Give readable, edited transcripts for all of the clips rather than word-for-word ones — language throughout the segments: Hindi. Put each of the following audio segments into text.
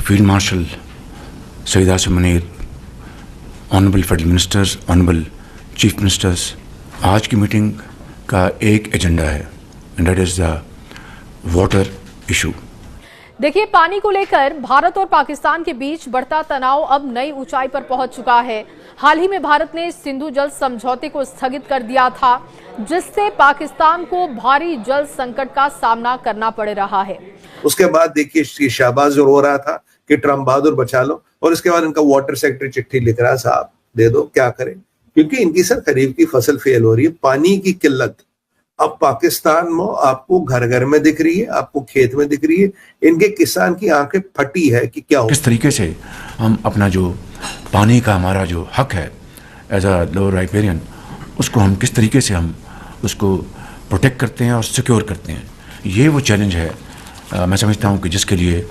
Field marshal Syed Asim Munir, honourable federal ministers, honourable chief ministers, आज की मीटिंग का एक एजेंडा है and that is the water issue. देखिए, पानी को लेकर भारत और पाकिस्तान के बीच बढ़ता तनाव अब नई ऊंचाई पर पहुंच चुका है। हाल ही में भारत ने सिंधु जल समझौते को स्थगित कर दिया था, जिससे पाकिस्तान को भारी जल संकट का सामना करना पड़ रहा है। उसके बाद देखिए शाहबाज रो रहा था कि ट्रम्प बहादुर बचा लो, और इसके बाद इनका वाटर सेक्रेटरी चिट्ठी लिख रहा है, साहब दे दो, क्या करें, क्योंकि इनकी सर खरीफ की फसल फेल हो रही है, पानी की किल्लत अब पाकिस्तान में आपको घर घर में दिख रही है, आपको खेत में दिख रही है। इनके किसान की आंखें फटी है कि क्या हो। किस तरीके से हम अपना जो पानी का हमारा जो हक है एज अ लोअर राइपेरियन, उसको हम किस तरीके से हम उसको प्रोटेक्ट करते हैं और सिक्योर करते हैं, ये वो चैलेंज है। मैं समझता हूँ कि जिसके लिए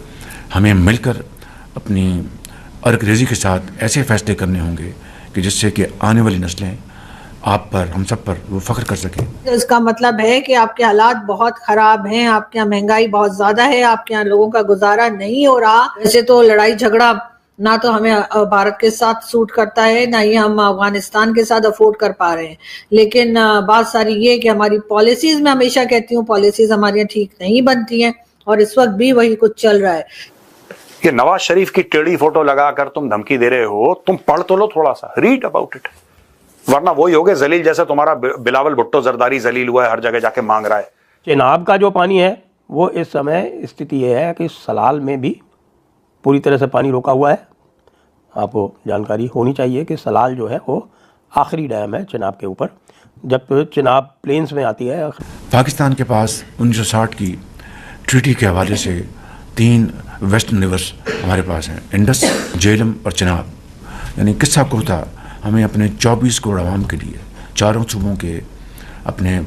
हमें मिलकर अपनी अर्करेजी के साथ ऐसे फैसले करने होंगे कि जिससे कि आने वाली नस्लें आप पर, हम सब पर वो फख्र कर सकें। तो इसका मतलब है कि आपके हालात बहुत खराब हैं, आपके यहाँ महंगाई बहुत ज्यादा है, आपके यहाँ लोगों का गुजारा नहीं हो रहा। वैसे तो लड़ाई झगड़ा ना तो हमें भारत के साथ सूट करता है, ना ही हम अफगानिस्तान के साथ अफोर्ड कर पा रहे हैं, लेकिन बात सारी ये कि हमारी पॉलिसीज, में हमेशा कहती हूँ पॉलिसीज हमारी ठीक नहीं बनती हैं, और इस वक्त भी वही कुछ चल रहा है। कि नवाज शरीफ की टेढ़ी फोटो लगाकर तुम धमकी दे रहे हो, तुम पढ़ तो लो थोड़ा सा, रीड अबाउट इट, वरना वही हो गए जलील जैसे तुम्हारा बिलावल भुट्टो जरदारी जलील हुआ है, हर जगह जाके मांग रहा है। चिनाब का जो पानी है वो इस समय स्थिति ये है कि सलाल में भी पूरी तरह से पानी रोका हुआ है। आपको जानकारी होनी चाहिए कि सलाल जो है वो आखिरी डैम है चिनाब के ऊपर, जब चिनाब प्लेन्स में आती है। पाकिस्तान के पास 1960 की ट्रीटी के हवाले से 3 वेस्टर्न रिवर्स हमारे पास हैं, इंडस, झेलम और चिनाब। यानी किस्सा कोता हमें अपने 24 करोड़ आवाम के लिए, चारों सूबों के अपने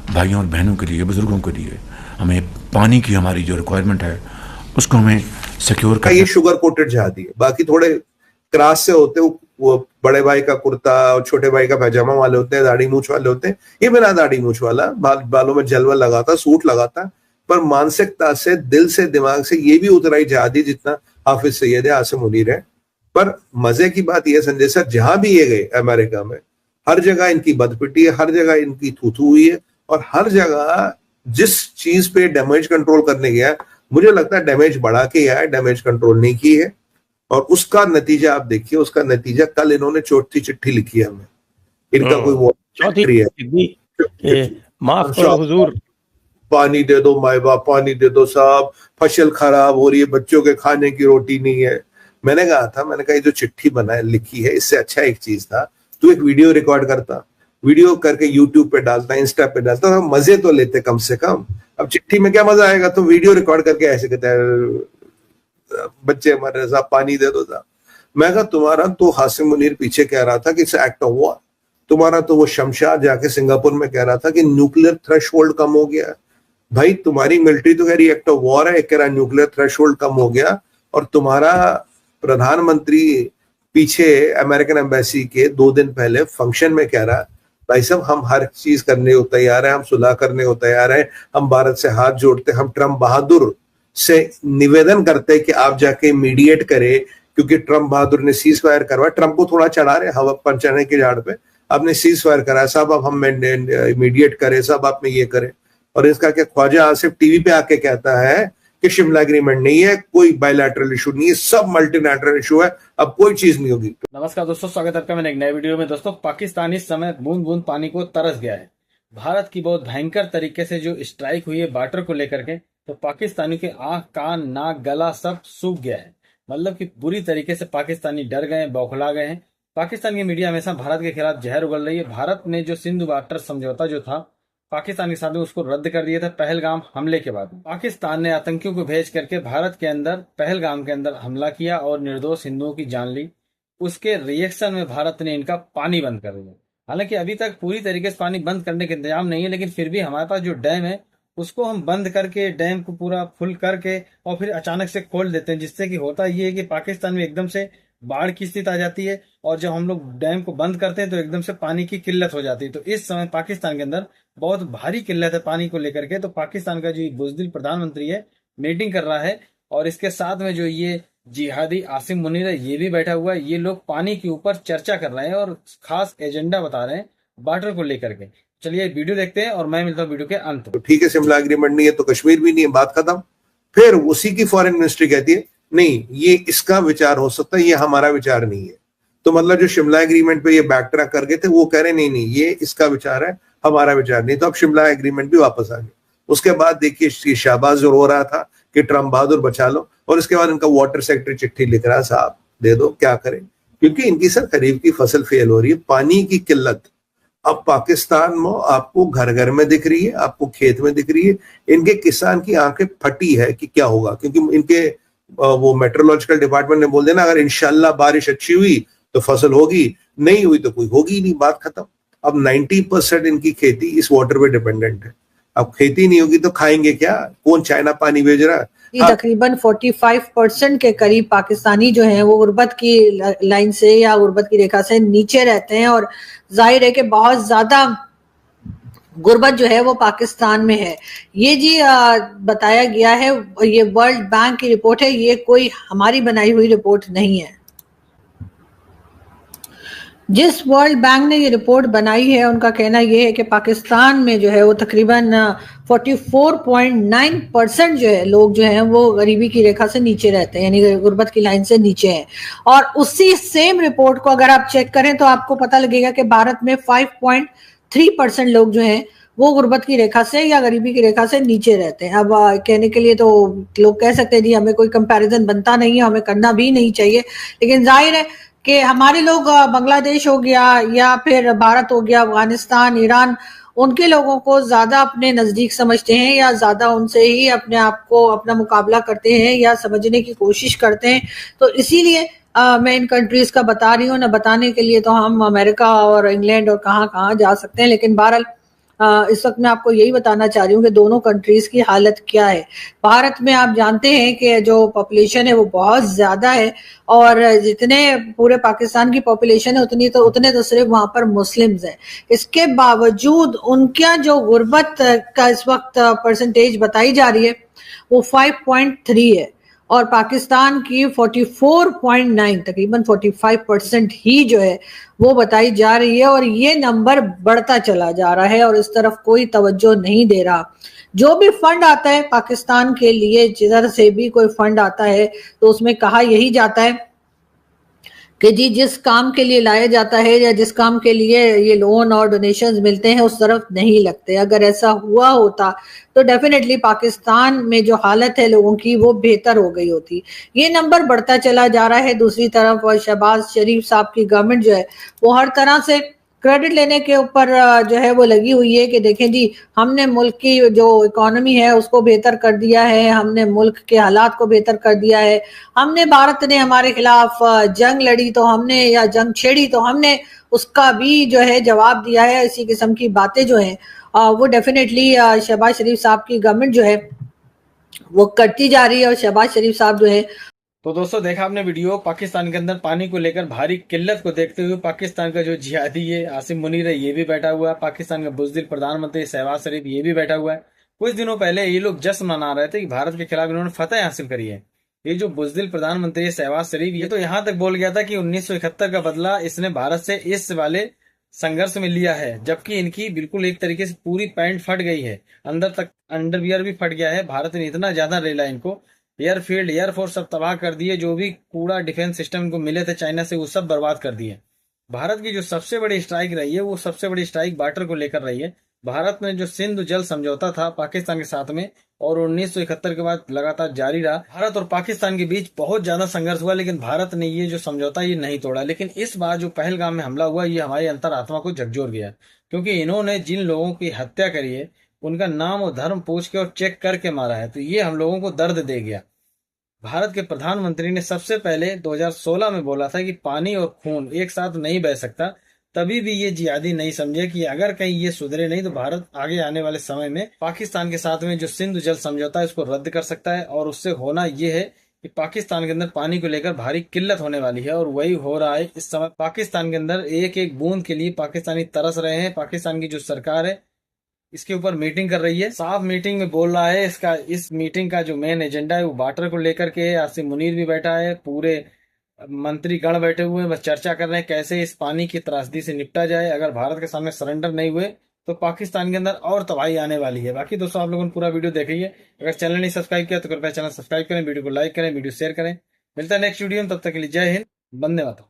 भाइयों और बहनों के लिए, बुजुर्गों के लिए हमें पानी की हमारी जो रिक्वायरमेंट है उसको हमें सिक्योर करना। ये शुगर कोटेड जहादी है, बाकी थोड़े क्रास से होते हैं, वो बड़े भाई का कुर्ता और छोटे भाई का पैजामा वाले होते हैं, दाढ़ी मूछ वाले होते हैं। ये बिना दाढ़ी मूछ वाला, बालों में जलवा लगाता, सूट लगाता, पर मानसिकता से, दिल से, दिमाग से ये भी उतराई जहादी जितना हाफिज सैयद है, आसिम मुनीर है। पर मजे की बात यह संजय सर, जहां भी ये गए अमेरिका में, हर जगह इनकी बदपिटी है, हर जगह इनकी थूथू हुई है, और हर जगह जिस चीज पे डैमेज कंट्रोल करने गया, मुझे लगता है डैमेज बढ़ा के आया है, डैमेज कंट्रोल नहीं की है। और उसका नतीजा आप देखिए, उसका नतीजा कल इन्होंने चौथी चिट्ठी लिखी है हमें, इनका कोई वो है, माफ करो हुजूर, पानी दे दो माए बाप, पानी दे दो साहब, फसल खराब हो रही है, बच्चों के खाने की रोटी नहीं है। मैंने कहा ये जो चिट्ठी बनाए लिखी है, इससे अच्छा एक चीज था, तू एक वीडियो रिकॉर्ड करता, वीडियो करके यूट्यूब पे डालता, इंस्टा पे डालता, हम मजे तो लेते कम से कम। अब चिट्ठी में क्या मजा आएगा, तुम वीडियो रिकॉर्ड करके ऐसे कहते हैं बच्चे हमारे साहब पानी दे दो साहब। मैं कहा तुम्हारा तो आसिम मुनीर पीछे कह रहा था कि इट्स एक्ट ऑफ वॉर, तुम्हारा तो वो शमशाद जाके सिंगापुर में कह रहा था कि न्यूक्लियर थ्रेशोल्ड कम हो गया। भाई तुम्हारी मिलिट्री तो कह रही एक्ट ऑफ वॉर है, एक कह रहा न्यूक्लियर थ्रेशोल्ड कम हो गया, और तुम्हारा प्रधानमंत्री पीछे अमेरिकन एम्बेसी के 2 दिन पहले फंक्शन में कह रहा भाई साहब हम हर चीज करने को तैयार है, हम सुलह करने को तैयार है, हम भारत से हाथ जोड़ते, हम ट्रम्प बहादुर से निवेदन करते कि आप जाके मीडिएट करे, क्योंकि ट्रम्प बहादुर ने सीज फायर करवाया, ट्रम्प को थोड़ा चढ़ा रहे हवा पर चढ़ने के झाड़ पे, आपने सीज फायर कराया साहब, अब हम मीडिएट करें साहब, आप में ये करें। और इसका क्या ख्वाजा आसिफ टीवी पे आके कहता है कि शिमला एग्रीमेंट नहीं है, कोई बायलैटरल इशू नहीं है, सब मल्टीलैटरल इशू है, अब कोई चीज नहीं होगी। नमस्कार दोस्तों, स्वागत है आपका मैंने एक नए वीडियो में। दोस्तों, पाकिस्तान इस समय बूंद बूंद पानी को तरस गया है। भारत की बहुत भयंकर तरीके से जो स्ट्राइक हुई है बॉर्डर को लेकर के, तो पाकिस्तानी के आंख, कान, नाक, गला सब सूख गया है। मतलब कि बुरी तरीके से पाकिस्तानी डर गए, बौखला गए हैं। पाकिस्तान की मीडिया हमेशा भारत के खिलाफ जहर उगल रही है। भारत ने जो सिंधु बॉर्डर समझौता जो था पाकिस्तान के साथ में, उसको रद्द कर दिया था पहलगाम हमले के बाद। पाकिस्तान ने आतंकियों को भेज करके भारत के अंदर पहलगाम के अंदर हमला किया और निर्दोष हिंदुओं की जान ली। उसके रिएक्शन में भारत ने इनका पानी बंद कर दिया। हालांकि अभी तक पूरी तरीके से पानी बंद करने के इंतजाम नहीं है, लेकिन फिर भी हमारे पास जो डैम है उसको हम बंद करके, डैम को पूरा फुल करके और फिर अचानक से खोल देते हैं, जिससे कि होता ये है कि पाकिस्तान में एकदम से बाढ़ की स्थिति आ जाती है, और जब हम लोग डैम को बंद करते हैं तो एकदम से पानी की किल्लत हो जाती है। तो इस समय पाकिस्तान के अंदर बहुत भारी किल्लत है पानी को लेकर के। तो पाकिस्तान का जो बुज़दिल प्रधानमंत्री है मीटिंग कर रहा है, और इसके साथ में जो ये जिहादी आसिम मुनीर है, ये भी बैठा हुआ है। ये लोग पानी के ऊपर चर्चा कर रहे हैं और खास एजेंडा बता रहे हैं वाटर को लेकर के। चलिए वीडियो देखते हैं और मैं मिलता हूँ वीडियो के अंत में। तो ठीक है, शिमला एग्रीमेंट नहीं है तो कश्मीर भी नहीं है, बात खत्म। फिर उसी की फॉरेन मिनिस्ट्री कहती है नहीं, ये इसका विचार हो सकता है, ये हमारा विचार नहीं है। तो मतलब जो शिमला एग्रीमेंट पे ये बैक ट्रैक कर गए थे, वो कह रहे नहीं नहीं ये इसका विचार है, हमारा विचार नहीं। तो अब शिमला एग्रीमेंट भी वापस आ गया। उसके बाद देखिए शाहबाज जो रो रहा था कि ट्रम्प बहादुर बचा लो, और इसके बाद इनका वाटर सेक्रेटरी चिट्ठी लिख रहा है, साहब दे दो, क्या करें, क्योंकि इनकी सर खरीफ की फसल फेल हो रही है, पानी की किल्लत। अब पाकिस्तान में आपको घर घर में दिख रही है, आपको खेत में दिख रही है। इनके किसान की आंखें फटी है कि क्या होगा, क्योंकि इनके वो मेट्रोलॉजिकल डिपार्टमेंट ने बोल देना अगर इंशाल्लाह बारिश अच्छी हुई तो फसल होगी, नहीं हुई तो कोई होगी नहीं, बात खत्म। अब 90% इनकी खेती इस वाटर पे डिपेंडेंट है। अब खेती नहीं होगी तो खाएंगे क्या, कौन चाइना पानी भेज रहा है। तकरीबन 45% के करीब पाकिस्तानी जो हैं वो गुर्बत की लाइन से या गुर्बत की रेखा से नीचे रहते हैं, और जाहिर है कि बहुत ज्यादा गुर्बत जो है वो पाकिस्तान में है। ये जी बताया गया है, ये वर्ल्ड बैंक की रिपोर्ट है, ये कोई हमारी बनाई हुई रिपोर्ट नहीं है। जिस वर्ल्ड बैंक ने ये रिपोर्ट बनाई है उनका कहना यह है कि पाकिस्तान में जो है वो तकरीबन 44.9% जो है लोग जो हैं वो गरीबी की रेखा से नीचे रहते हैं, यानी गुर्बत की लाइन से नीचे हैं। और उसी सेम रिपोर्ट को अगर आप चेक करें तो आपको पता लगेगा कि भारत में 5.3% लोग जो हैं वो गुर्बत की रेखा से या गरीबी की रेखा से नीचे रहते हैं। अब कहने के लिए तो लोग कह सकते हैं जी हमें कोई कंपैरिजन बनता नहीं है, हमें करना भी नहीं चाहिए, लेकिन जाहिर है कि हमारे लोग बांग्लादेश हो गया या फिर भारत हो गया, अफगानिस्तान, ईरान, उनके लोगों को ज्यादा अपने नजदीक समझते हैं या ज्यादा उनसे ही अपने आप को अपना मुकाबला करते हैं या समझने की कोशिश करते हैं। तो इसीलिए मैं इन कंट्रीज का बता रही हूँ। ना बताने के लिए तो हम अमेरिका और इंग्लैंड और कहाँ कहाँ जा सकते हैं, लेकिन बहरहाल इस वक्त मैं आपको यही बताना चाह रही हूँ कि दोनों कंट्रीज की हालत क्या है। भारत में आप जानते हैं कि जो पॉपुलेशन है वो बहुत ज्यादा है, और जितने पूरे पाकिस्तान की पॉपुलेशन है उतने तो सिर्फ वहां पर मुस्लिम्स हैं। इसके बावजूद उनका जो गुर्बत का इस वक्त परसेंटेज बताई जा रही है वो 5.3 है, और पाकिस्तान की 44.9 तकरीबन 45% ही जो है वो बताई जा रही है, और ये नंबर बढ़ता चला जा रहा है और इस तरफ कोई तवज्जो नहीं दे रहा। जो भी फंड आता है पाकिस्तान के लिए, जिधर से भी कोई फंड आता है तो उसमें कहा यही जाता है कि जी जिस काम के लिए लाया जाता है या जिस काम के लिए ये लोन और डोनेशंस मिलते हैं उस तरफ नहीं लगते। अगर ऐसा हुआ होता तो डेफिनेटली पाकिस्तान में जो हालत है लोगों की वो बेहतर हो गई होती। ये नंबर बढ़ता चला जा रहा है। दूसरी तरफ शहबाज शरीफ साहब की गवर्नमेंट जो है वो हर तरह से क्रेडिट लेने के ऊपर जो है वो लगी हुई है कि देखें जी हमने मुल्क की जो इकोनॉमी है उसको बेहतर कर दिया है, हमने मुल्क के हालात को बेहतर कर दिया है, हमने भारत ने हमारे खिलाफ जंग लड़ी तो हमने या जंग छेड़ी तो हमने उसका भी जो है जवाब दिया है। इसी किस्म की बातें जो हैं वो डेफिनेटली शहबाज शरीफ साहब की गवर्नमेंट जो है वो करती जा रही है, और शहबाज शरीफ साहब जो है। तो दोस्तों देखा आपने वीडियो, पाकिस्तान के अंदर पानी को लेकर भारी किल्लत को देखते हुए पाकिस्तान का जो जिहादी है आसिम मुनीर है ये भी बैठा हुआ है, पाकिस्तान का बुज़दिल प्रधानमंत्री शहबाज शरीफ ये भी बैठा हुआ है। कुछ दिनों पहले ये लोग जश्न मना रहे थे कि भारत के खिलाफ इन्होंने फतह हासिल करी है। ये जो बुज़दिल प्रधानमंत्री है शहबाज शरीफ, ये तो यहाँ तक बोल गया था कि 1971 का बदला इसने भारत से इस वाले संघर्ष में लिया है, जबकि इनकी बिल्कुल एक तरीके से पूरी पैंट फट गई है, अंदर तक अंडरवियर भी फट गया है। भारत ने इतना ज्यादा रेला इनको, एयरफील्ड एयरफोर्स सब तबाह कर दिए, जो भी कूड़ा डिफेंस सिस्टम इनको मिले थे चाइना से वो सब बर्बाद कर दिए। भारत की जो सबसे बड़ी स्ट्राइक रही है वो सबसे बड़ी स्ट्राइक वाटर को लेकर रही है। भारत ने जो सिंधु जल समझौता था पाकिस्तान के साथ में और 1971 के बाद लगातार जारी रहा, भारत और पाकिस्तान के बीच बहुत ज्यादा संघर्ष हुआ, लेकिन भारत ने ये जो समझौता ये नहीं तोड़ा। लेकिन इस बार जो पहलगाम में हमला हुआ ये हमारी अंतरात्मा को झकझोर गया, क्योंकि इन्होंने जिन लोगों की हत्या करी है उनका नाम और धर्म पूछ के और चेक करके मारा है, तो ये हम लोगों को दर्द दे गया। भारत के प्रधानमंत्री ने सबसे पहले 2016 में बोला था कि पानी और खून एक साथ नहीं बह सकता, तभी भी ये जिहादी नहीं समझे कि अगर कहीं ये सुधरे नहीं तो भारत आगे आने वाले समय में पाकिस्तान के साथ में जो सिंधु जल समझौता है इसको रद्द कर सकता है, और उससे होना ये है कि पाकिस्तान के अंदर पानी को लेकर भारी किल्लत होने वाली है, और वही हो रहा है इस समय। पाकिस्तान के अंदर एक एक बूंद के लिए पाकिस्तानी तरस रहे हैं। पाकिस्तान की जो सरकार है इसके ऊपर मीटिंग कर रही है। साफ मीटिंग में बोल रहा है। इस मीटिंग का जो मेन एजेंडा है वो वाटर को लेकर के। आसिम मुनीर भी बैठा है, पूरे मंत्री गण बैठे हुए हैं, बस चर्चा कर रहे हैं कैसे इस पानी की त्रासदी से निपटा जाए। अगर भारत के सामने सरेंडर नहीं हुए तो पाकिस्तान के अंदर और तबाही आने वाली है। बाकी दोस्तों आप लोगों ने पूरा वीडियो देखिए। अगर चैनल नहीं सब्सक्राइब किया तो कृपया चैनल सब्सक्राइब करें, वीडियो को लाइक करें, वीडियो शेयर करें। मिलता है नेक्स्ट वीडियो में, तब तक के लिए जय हिंद, वंदे मातरम।